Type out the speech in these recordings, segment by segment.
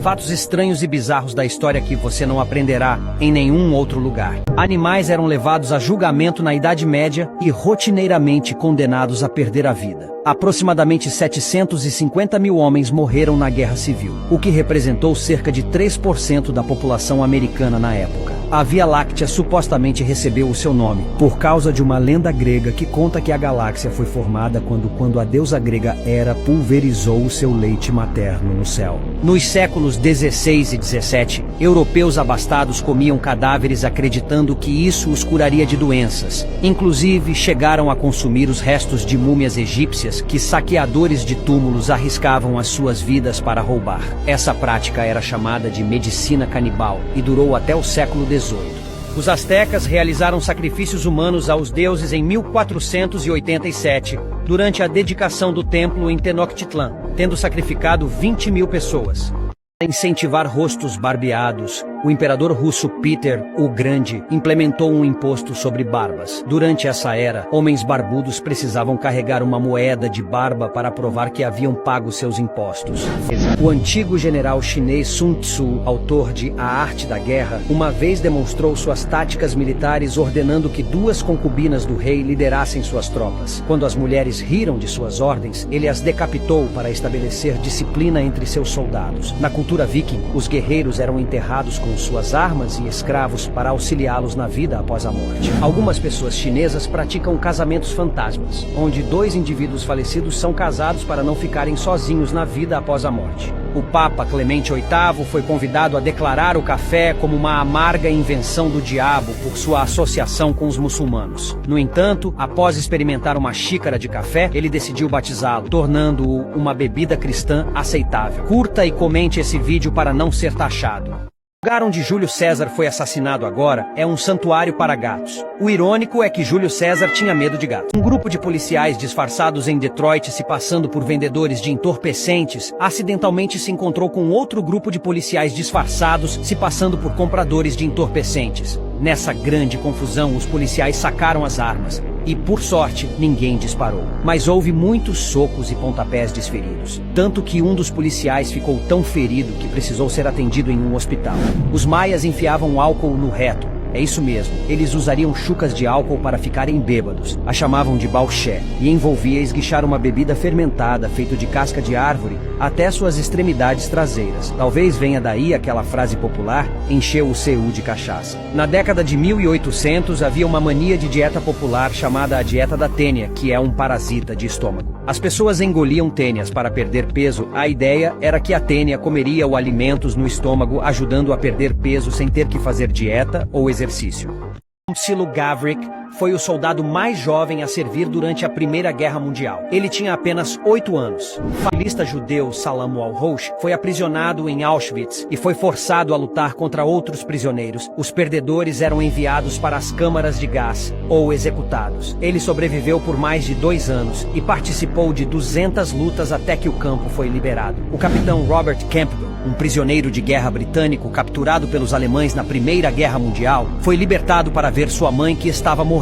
Fatos estranhos e bizarros da história que você não aprenderá em nenhum outro lugar. Animais eram levados a julgamento na Idade Média e rotineiramente condenados a perder a vida. Aproximadamente 750 mil homens morreram na Guerra Civil, o que representou cerca de 3% da população americana na época. A Via Láctea supostamente recebeu o seu nome por causa de uma lenda grega que conta que a galáxia foi formada quando a deusa grega Hera pulverizou o seu leite materno no céu. Nos séculos 16 e 17, europeus abastados comiam cadáveres acreditando que isso os curaria de doenças. Inclusive, chegaram a consumir os restos de múmias egípcias que saqueadores de túmulos arriscavam as suas vidas para roubar. Essa prática era chamada de medicina canibal e durou até o século XVIII. Os astecas realizaram sacrifícios humanos aos deuses em 1487, durante a dedicação do templo em Tenochtitlan, tendo sacrificado 20 mil pessoas. Para incentivar rostos barbeados, o imperador russo Peter o Grande implementou um imposto sobre barbas. Durante essa era, homens barbudos precisavam carregar uma moeda de barba para provar que haviam pago seus impostos. O antigo general chinês Sun Tzu, autor de A Arte da Guerra, uma vez demonstrou suas táticas militares ordenando que 2 concubinas do rei liderassem suas tropas. Quando as mulheres riram de suas ordens, ele as decapitou para estabelecer disciplina entre seus soldados. Na cultura viking, os guerreiros eram enterrados com suas armas e escravos para auxiliá-los na vida após a morte. Algumas pessoas chinesas praticam casamentos fantasmas, onde 2 indivíduos falecidos são casados para não ficarem sozinhos na vida após a morte. O Papa Clemente VIII foi convidado a declarar o café como uma amarga invenção do diabo por sua associação com os muçulmanos. No entanto, após experimentar uma xícara de café, ele decidiu batizá-lo, tornando-o uma bebida cristã aceitável. Curta e comente esse vídeo para não ser taxado. O lugar onde Júlio César foi assassinado agora é um santuário para gatos. O irônico é que Júlio César tinha medo de gatos. Um grupo de policiais disfarçados em Detroit se passando por vendedores de entorpecentes acidentalmente se encontrou com outro grupo de policiais disfarçados se passando por compradores de entorpecentes. Nessa grande confusão, os policiais sacaram as armas. E, por sorte, ninguém disparou. Mas houve muitos socos e pontapés desferidos. Tanto que um dos policiais ficou tão ferido que precisou ser atendido em um hospital. Os maias enfiavam álcool no reto. É isso mesmo, eles usariam chucas de álcool para ficarem bêbados. A chamavam de balché e envolvia esguichar uma bebida fermentada feita de casca de árvore até suas extremidades traseiras. Talvez venha daí aquela frase popular, encheu o CU de cachaça. Na década de 1800 havia uma mania de dieta popular chamada a dieta da tênia, que é um parasita de estômago. As pessoas engoliam tênias para perder peso. A ideia era que a tênia comeria os alimentos no estômago, ajudando a perder peso sem ter que fazer dieta ou exercício. Silo Gavrik foi o soldado mais jovem a servir durante a Primeira Guerra Mundial. Ele tinha apenas 8 anos. O fascista judeu Salamo Al-Rosh foi aprisionado em Auschwitz e foi forçado a lutar contra outros prisioneiros. Os perdedores eram enviados para as câmaras de gás ou executados. Ele sobreviveu por mais de 2 anos e participou de 200 lutas até que o campo foi liberado. O capitão Robert Campbell, um prisioneiro de guerra britânico capturado pelos alemães na Primeira Guerra Mundial, foi libertado para ver sua mãe que estava morrendo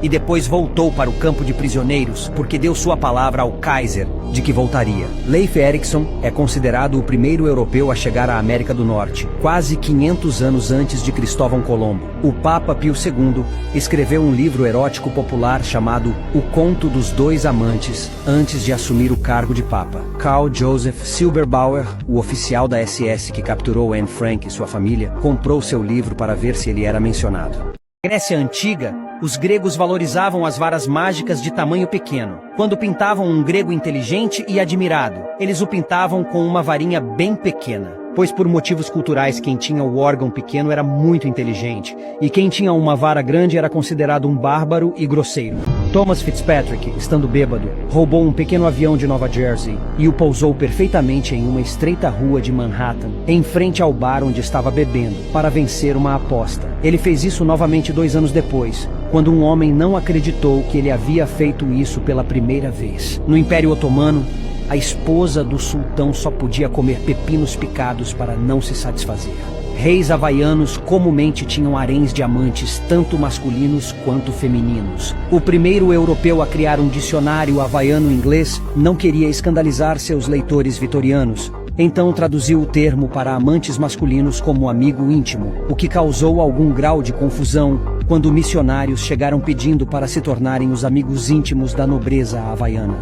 e depois voltou para o campo de prisioneiros porque deu sua palavra ao Kaiser de que voltaria. Leif Erikson é considerado o primeiro europeu a chegar à América do Norte, quase 500 anos antes de Cristóvão Colombo. O Papa Pio II escreveu um livro erótico popular chamado O Conto dos Dois Amantes antes de assumir o cargo de Papa. Carl Joseph Silberbauer, o oficial da SS que capturou Anne Frank e sua família, comprou seu livro para ver se ele era mencionado. Na Grécia Antiga, os gregos valorizavam as varas mágicas de tamanho pequeno. Quando pintavam um grego inteligente e admirado, eles o pintavam com uma varinha bem pequena, pois por motivos culturais quem tinha o órgão pequeno era muito inteligente, e quem tinha uma vara grande era considerado um bárbaro e grosseiro. Thomas Fitzpatrick, estando bêbado, roubou um pequeno avião de Nova Jersey e o pousou perfeitamente em uma estreita rua de Manhattan, em frente ao bar onde estava bebendo, para vencer uma aposta. Ele fez isso novamente 2 anos depois, quando um homem não acreditou que ele havia feito isso pela primeira vez. No Império Otomano, a esposa do sultão só podia comer pepinos picados para não se satisfazer. Reis havaianos comumente tinham haréns de amantes, tanto masculinos quanto femininos. O primeiro europeu a criar um dicionário havaiano-inglês não queria escandalizar seus leitores vitorianos. Então traduziu o termo para amantes masculinos como amigo íntimo, o que causou algum grau de confusão quando missionários chegaram pedindo para se tornarem os amigos íntimos da nobreza havaiana.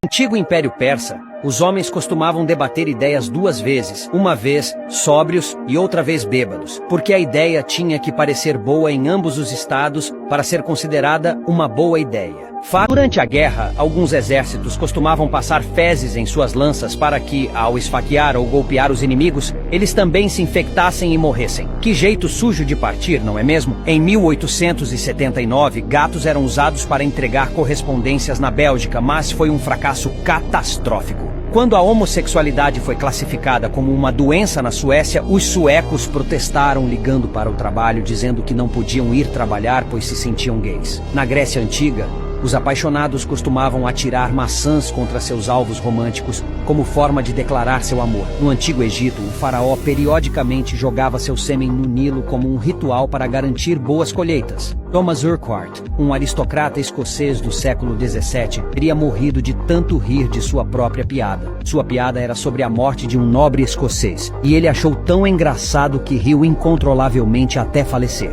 No antigo Império Persa, os homens costumavam debater ideias duas vezes, uma vez sóbrios e outra vez bêbados, porque a ideia tinha que parecer boa em ambos os estados para ser considerada uma boa ideia. Durante a guerra, alguns exércitos costumavam passar fezes em suas lanças para que, ao esfaquear ou golpear os inimigos, eles também se infectassem e morressem. Que jeito sujo de partir, não é mesmo? Em 1879, gatos eram usados para entregar correspondências na Bélgica, mas foi um fracasso catastrófico. Quando a homossexualidade foi classificada como uma doença na Suécia, os suecos protestaram ligando para o trabalho, dizendo que não podiam ir trabalhar pois se sentiam gays. Na Grécia Antiga, os apaixonados costumavam atirar maçãs contra seus alvos românticos como forma de declarar seu amor. No Antigo Egito, o faraó periodicamente jogava seu sêmen no Nilo como um ritual para garantir boas colheitas. Thomas Urquhart, um aristocrata escocês do século XVII, teria morrido de tanto rir de sua própria piada. Sua piada era sobre a morte de um nobre escocês, e ele achou tão engraçado que riu incontrolavelmente até falecer.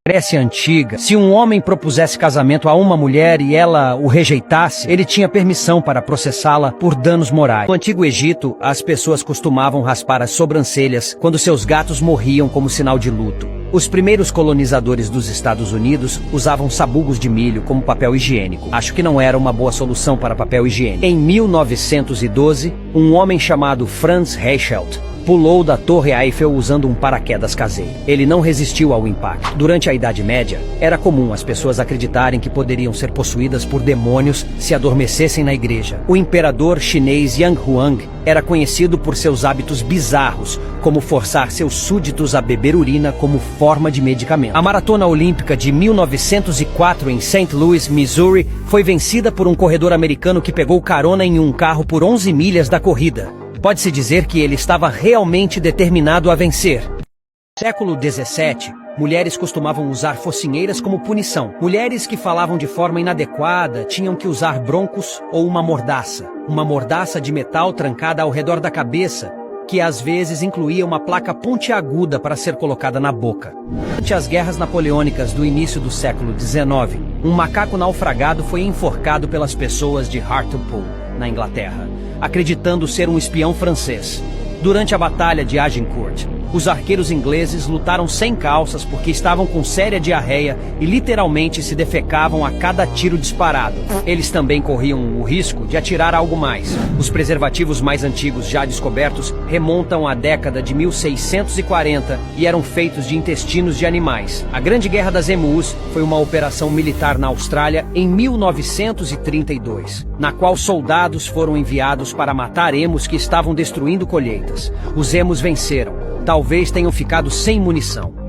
Grécia Antiga, se um homem propusesse casamento a uma mulher e ela o rejeitasse, ele tinha permissão para processá-la por danos morais. No Antigo Egito, as pessoas costumavam raspar as sobrancelhas quando seus gatos morriam como sinal de luto. Os primeiros colonizadores dos Estados Unidos usavam sabugos de milho como papel higiênico. Acho que não era uma boa solução para papel higiênico. Em 1912, um homem chamado Franz Reichelt pulou da Torre Eiffel usando um paraquedas caseiro. Ele não resistiu ao impacto. Durante a Idade Média, era comum as pessoas acreditarem que poderiam ser possuídas por demônios se adormecessem na igreja. O imperador chinês Yang Huang era conhecido por seus hábitos bizarros, como forçar seus súditos a beber urina como forma de medicamento. A Maratona Olímpica de 1904 em St. Louis, Missouri, foi vencida por um corredor americano que pegou carona em um carro por 11 milhas da corrida. Pode-se dizer que ele estava realmente determinado a vencer. No século XVII, mulheres costumavam usar focinheiras como punição. Mulheres que falavam de forma inadequada tinham que usar broncos ou uma mordaça de metal trancada ao redor da cabeça, que às vezes incluía uma placa pontiaguda para ser colocada na boca. Durante as guerras napoleônicas do início do século XIX, um macaco naufragado foi enforcado pelas pessoas de Hartlepool, na Inglaterra, acreditando ser um espião francês. Durante a Batalha de Agincourt, os arqueiros ingleses lutaram sem calças porque estavam com séria diarreia e literalmente se defecavam a cada tiro disparado. Eles também corriam o risco de atirar algo mais. Os preservativos mais antigos já descobertos remontam à década de 1640 e eram feitos de intestinos de animais. A Grande Guerra das Emus foi uma operação militar na Austrália em 1932, na qual soldados foram enviados para matar emus que estavam destruindo colheitas. Os emus venceram. Talvez tenham ficado sem munição.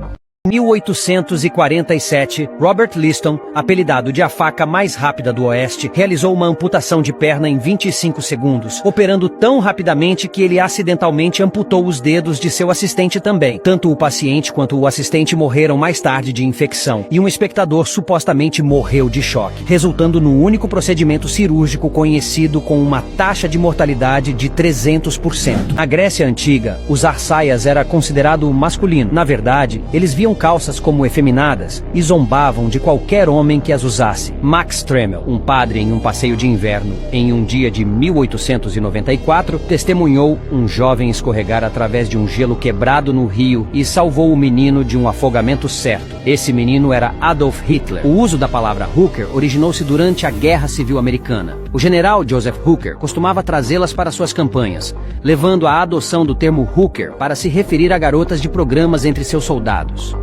Em 1847, Robert Liston, apelidado de a faca mais rápida do Oeste, realizou uma amputação de perna em 25 segundos, operando tão rapidamente que ele acidentalmente amputou os dedos de seu assistente também. Tanto o paciente quanto o assistente morreram mais tarde de infecção, e um espectador supostamente morreu de choque, resultando no único procedimento cirúrgico conhecido com uma taxa de mortalidade de 300%. Na Grécia Antiga, usar saias era considerado masculino. Na verdade, eles viam calças como efeminadas e zombavam de qualquer homem que as usasse. Max Tremel, um padre em um passeio de inverno, em um dia de 1894, testemunhou um jovem escorregar através de um gelo quebrado no rio e salvou o menino de um afogamento certo. Esse menino era Adolf Hitler. O uso da palavra hooker originou-se durante a Guerra Civil Americana. O general Joseph Hooker costumava trazê-las para suas campanhas, levando à adoção do termo hooker para se referir a garotas de programas entre seus soldados.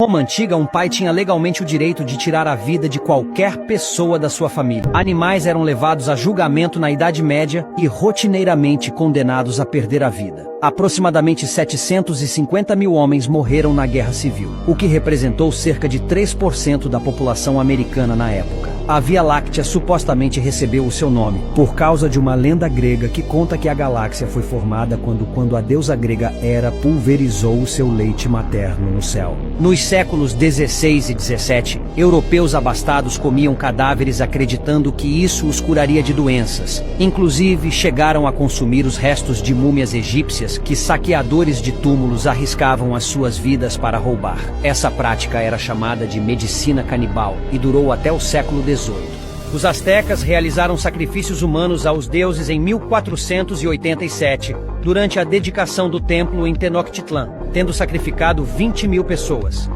Em Roma Antiga, um pai tinha legalmente o direito de tirar a vida de qualquer pessoa da sua família. Animais eram levados a julgamento na Idade Média e rotineiramente condenados a perder a vida. Aproximadamente 750 mil homens morreram na Guerra Civil, o que representou cerca de 3% da população americana na época. A Via Láctea supostamente recebeu o seu nome por causa de uma lenda grega que conta que a galáxia foi formada quando a deusa grega Hera pulverizou o seu leite materno no céu. Nos séculos 16 e 17, europeus abastados comiam cadáveres acreditando que isso os curaria de doenças. Inclusive, chegaram a consumir os restos de múmias egípcias que saqueadores de túmulos arriscavam as suas vidas para roubar. Essa prática era chamada de medicina canibal e durou até o século XVIII. Os astecas realizaram sacrifícios humanos aos deuses em 1487, durante a dedicação do templo em Tenochtitlan, tendo sacrificado 20.000 pessoas.